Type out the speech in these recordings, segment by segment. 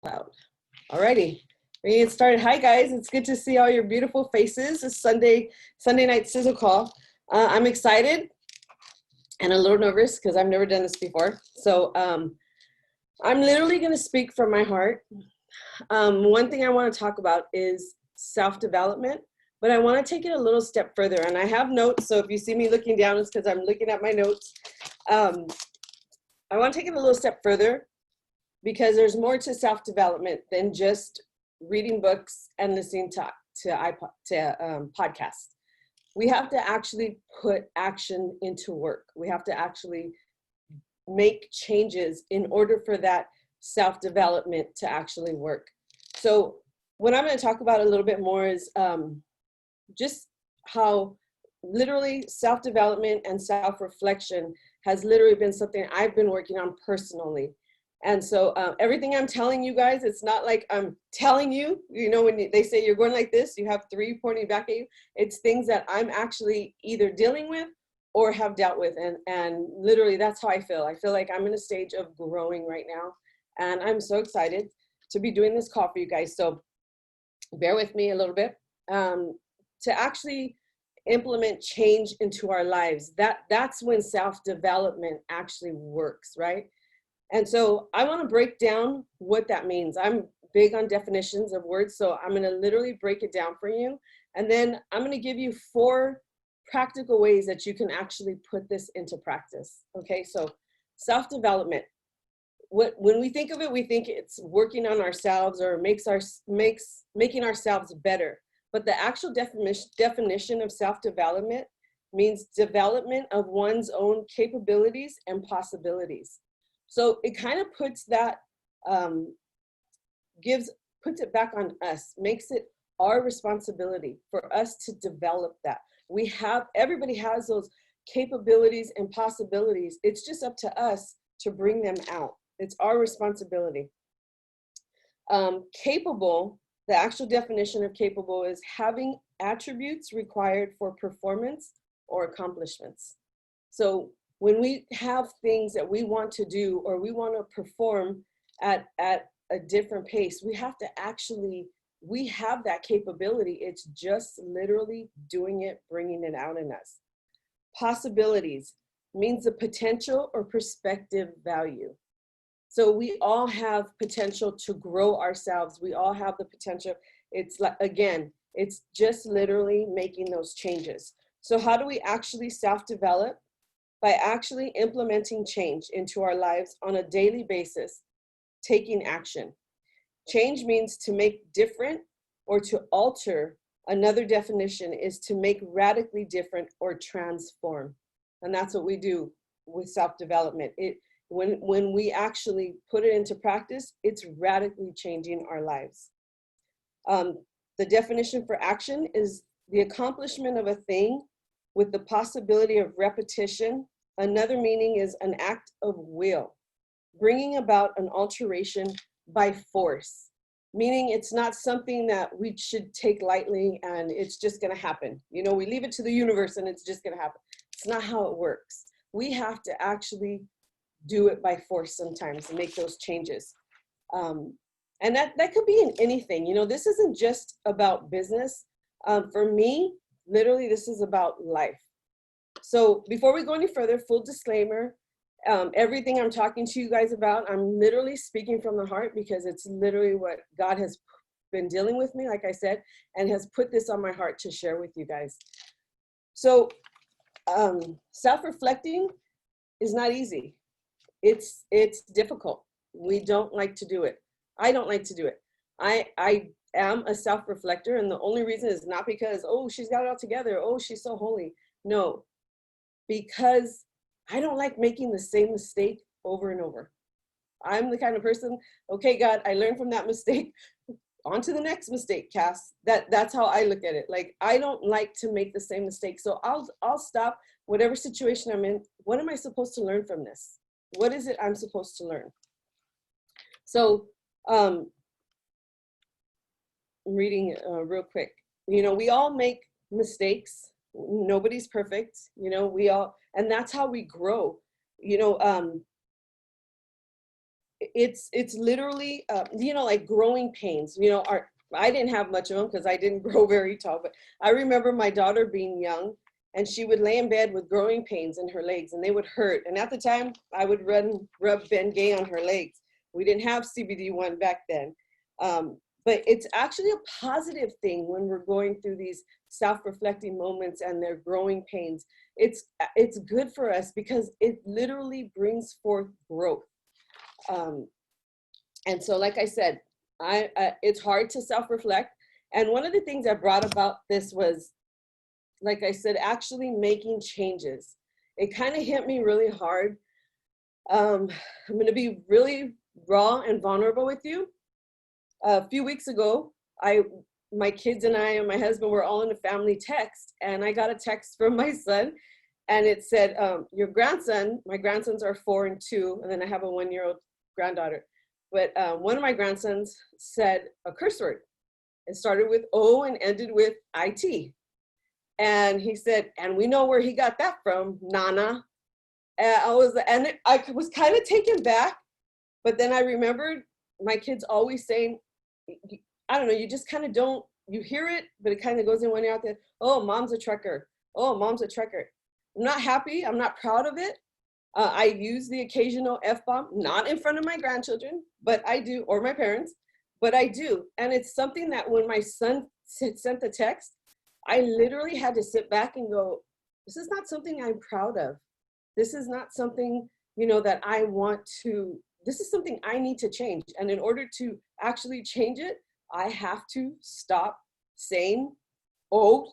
Loud. Alrighty, we're gonna get started. Hi guys, it's good to see all your beautiful faces. It's Sunday night Sizzle call. I'm excited and a little nervous because I've never done this before. So I'm literally gonna speak from my heart. One thing I want to talk about is self-development, but I want to take it a little step further. And I have notes, so if you see me looking down, it's because I'm looking at my notes. I want to take it a little step further, because there's more to self-development than just reading books and listening to podcasts. We have to actually put action into work. We have to actually make changes in order for that self-development to actually work. So what I'm going to talk about a little bit more is just how literally self-development and self-reflection has literally been something I've been working on personally. And so everything I'm telling you guys, it's not like I'm telling you, when they say you're going like this, you have three pointing back at you. It's things that I'm actually either dealing with or have dealt with. And literally that's how I feel. I feel like I'm in a stage of growing right now. And I'm so excited to be doing this call for you guys. So bear with me a little bit. To actually implement change into our lives, that's when self-development actually works, right? And so I want to break down what that means. I'm big on definitions of words, so I'm going to literally break it down for you. And then I'm going to give you 4 practical ways that you can actually put this into practice. Okay, so self-development. When we think of it, we think it's working on ourselves or making ourselves better. But the actual definition of self-development means development of one's own capabilities and possibilities. So it kind of puts that, puts it back on us, makes it our responsibility for us to develop that. Everybody has those capabilities and possibilities. It's just up to us to bring them out. It's our responsibility. Capable, the actual definition of capable is having attributes required for performance or accomplishments. So when we have things that we want to do or we want to perform at a different pace, we have that capability. It's just literally doing it, bringing it out in us. Possibilities means the potential or perspective value. So we all have potential to grow ourselves. We all have the potential. It's like, again, it's just literally making those changes. So how do we actually self-develop? By actually implementing change into our lives on a daily basis, taking action. Change means to make different or to alter. Another definition is to make radically different or transform. And that's what we do with self-development. When we actually put it into practice, it's radically changing our lives. The definition for action is the accomplishment of a thing with the possibility of repetition. Another meaning is an act of will, bringing about an alteration by force, meaning it's not something that we should take lightly and it's just going to happen. We leave it to the universe and it's just going to happen. It's not how it works. We have to actually do it by force sometimes and make those changes. And that could be in anything. This isn't just about business. For me, literally, this is about life. So before we go any further, full disclaimer, everything I'm talking to you guys about, I'm literally speaking from the heart because it's literally what God has been dealing with me, like I said, and has put this on my heart to share with you guys. So self-reflecting is not easy. It's difficult. We don't like to do it. I don't like to do it. I am a self-reflector, and the only reason is not because, oh, she's got it all together, oh, she's so holy. No, because I don't like making the same mistake over and over. I'm the kind of person, okay, God, I learned from that mistake, on to the next mistake, Cass. That's how I look at it. Like, I don't like to make the same mistake. So I'll stop whatever situation I'm in. What am I supposed to learn from this? What is it I'm supposed to learn? So I'm reading real quick. We all make mistakes. Nobody's perfect. We all, and that's how we grow. it's literally, you know, like growing pains, you know, I didn't have much of them because I didn't grow very tall, but I remember my daughter being young and she would lay in bed with growing pains in her legs and they would hurt. And at the time I would rub Bengay on her legs. We didn't have CBD-1 back then. But it's actually a positive thing when we're going through these self-reflecting moments and they're growing pains. It's good for us because it literally brings forth growth. And so, like I said, it's hard to self-reflect. And one of the things that brought about this was, like I said, actually making changes. It kind of hit me really hard. I'm going to be really raw and vulnerable with you. A few weeks ago, my kids and I and my husband were all in a family text, and I got a text from my son, and it said, your grandson, my grandsons are 4 and 2, and then I have a 1-year-old granddaughter. But one of my grandsons said a curse word. It started with O and ended with IT. And he said, and we know where he got that from, Nana. I was kind of taken back, but then I remembered my kids always saying, I don't know, you just kind of don't, you hear it, but it kind of goes in one ear out there. Oh, mom's a trucker. Oh, mom's a trucker. I'm not happy. I'm not proud of it. I use the occasional F-bomb, not in front of my grandchildren, but I do, or my parents, but I do. And it's something that when my son sent the text, I literally had to sit back and go, this is not something I'm proud of. This is not something, you know, that I want to, this is something I need to change. And in order to actually change it, I have to stop saying, oh,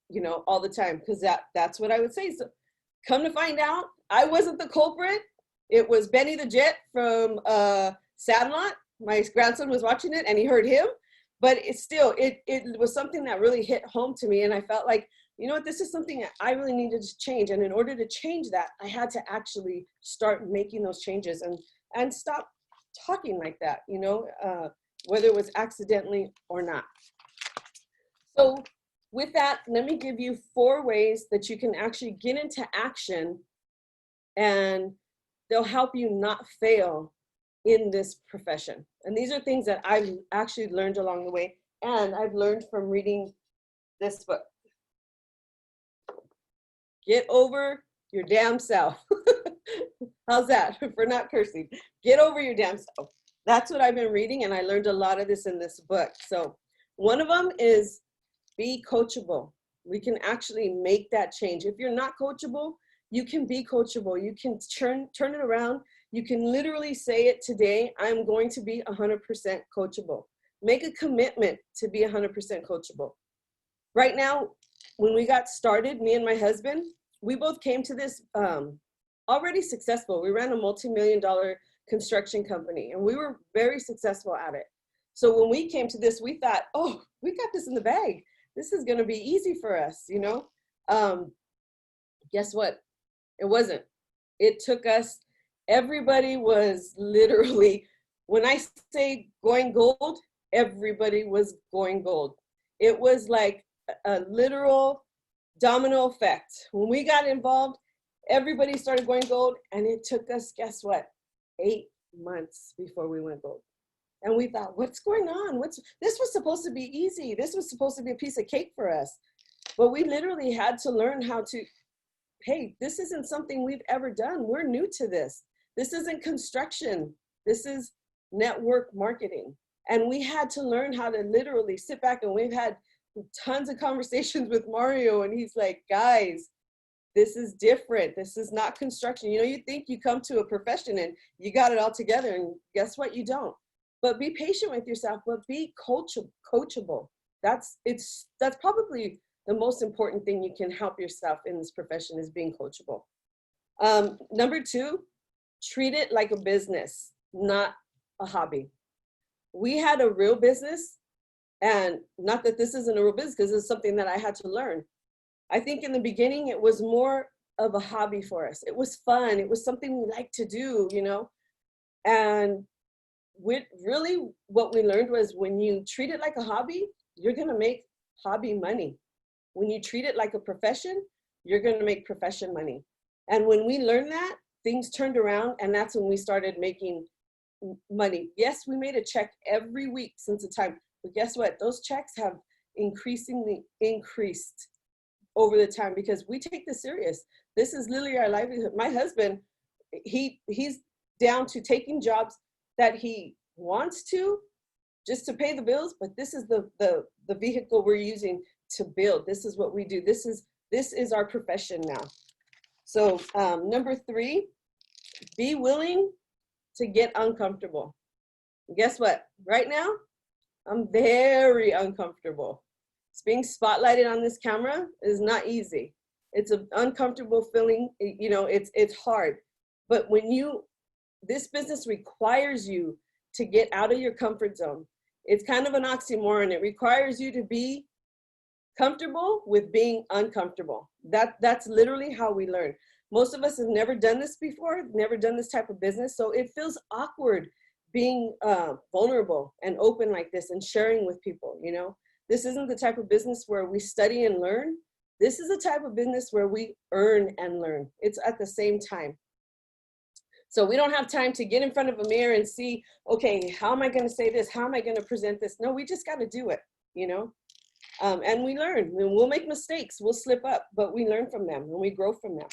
you know, all the time, because that's what I would say. So come to find out, I wasn't the culprit. It was Benny the Jet from Sandlot. My grandson was watching it and he heard him, but it was something that really hit home to me. And I felt like, you know what, this is something that I really needed to change. And in order to change that, I had to actually start making those changes and stop talking like that, you know, whether it was accidentally or not. So with that, let me give you 4 ways that you can actually get into action and they'll help you not fail in this profession. And these are things that I've actually learned along the way, and I've learned from reading this book. Get over your damn self. How's that for not cursing? Get over your damn self. That's what I've been reading, and I learned a lot of this in this book. So one of them is be coachable. We can actually make that change. If you're not coachable, you can be coachable. You can turn it around. You can literally say it today, I'm going to be 100% coachable. Make a commitment to be 100% coachable. Right now, when we got started, me and my husband, we both came to this already successful. We ran a multi-million-dollar construction company, and we were very successful at it. So when we came to this, we thought, oh, we got this in the bag. This is going to be easy for us, you know? Guess what? It wasn't. It took us, everybody was literally, when I say going gold, everybody was going gold. It was like a literal domino effect. When we got involved, everybody started going gold, and it took us, guess what? 8 months before we went gold. And we thought, what's going on? This was supposed to be easy. This was supposed to be a piece of cake for us. But we literally had to learn how to, hey, this isn't something we've ever done. We're new to this. This isn't construction. This is network marketing. And we had to learn how to literally sit back, and we've had tons of conversations with Mario, and he's like, guys, this is different. This is not construction. You know, you think you come to a profession and you got it all together, and guess what? You don't. But be patient with yourself, but be coachable. That's probably the most important thing you can help yourself in this profession, is being coachable. Number 2, treat it like a business, not a hobby. We had a real business, and not that this isn't a real business, because it's something that I had to learn. I think in the beginning, it was more of a hobby for us. It was fun. It was something we liked to do, you know? And really what we learned was, when you treat it like a hobby, you're going to make hobby money. When you treat it like a profession, you're going to make profession money. And when we learned that, things turned around, and that's when we started making money. Yes, we made a check every week since the time, but guess what? Those checks have increasingly increased over the time because we take this serious. This is literally our livelihood. My husband, he's down to taking jobs that he wants to just to pay the bills, but this is the vehicle we're using to build. This is what we do. This is our profession now. So number 3, be willing to get uncomfortable. Guess what? Right now, I'm very uncomfortable. It's being spotlighted on this camera is not easy. It's an uncomfortable feeling. You know, it's hard. But this business requires you to get out of your comfort zone. It's kind of an oxymoron. It requires you to be comfortable with being uncomfortable. That's literally how we learn. Most of us have never done this before, never done this type of business. So it feels awkward being vulnerable and open like this and sharing with people, you know. This isn't the type of business where we study and learn. This is a type of business where we earn and learn. It's at the same time. So we don't have time to get in front of a mirror and see, okay, how am I going to say this? How am I going to present this? No, we just got to do it, you know. And we learn. We'll make mistakes. We'll slip up, but we learn from them and we grow from them.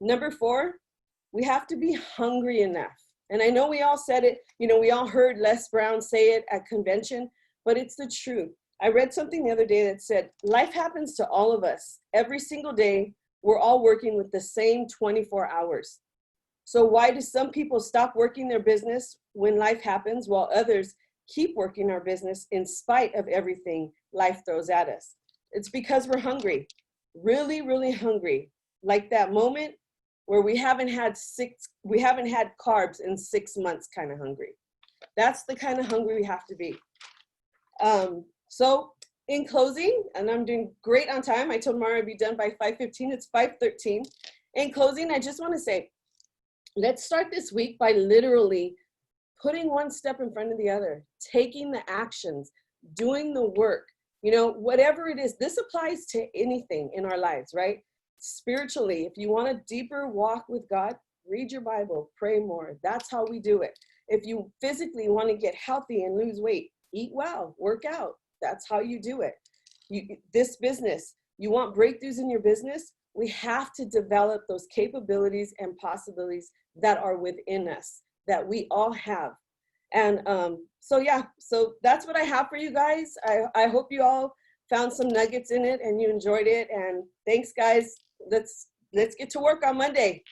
Number 4, we have to be hungry enough. And I know we all said it, you know, we all heard Les Brown say it at convention, but it's the truth. I read something the other day that said, life happens to all of us. Every single day, we're all working with the same 24 hours. So why do some people stop working their business when life happens while others keep working our business in spite of everything life throws at us? It's because we're hungry, really, really hungry. Like that moment where we haven't had carbs in 6 months kind of hungry. That's the kind of hungry we have to be. So in closing, and I'm doing great on time. I told Mara I'd be done by 5:15. It's 5:13. In closing, I just want to say, let's start this week by literally putting one step in front of the other, taking the actions, doing the work, you know, whatever it is. This applies to anything in our lives, right? Spiritually, if you want a deeper walk with God, read your Bible, pray more. That's how we do it. If you physically want to get healthy and lose weight, eat well, work out. That's how you do it. This business, you want breakthroughs in your business, we have to develop those capabilities and possibilities that are within us, that we all have. And so that's what I have for you guys. I hope you all found some nuggets in it and you enjoyed it. And thanks, guys. Let's get to work on Monday.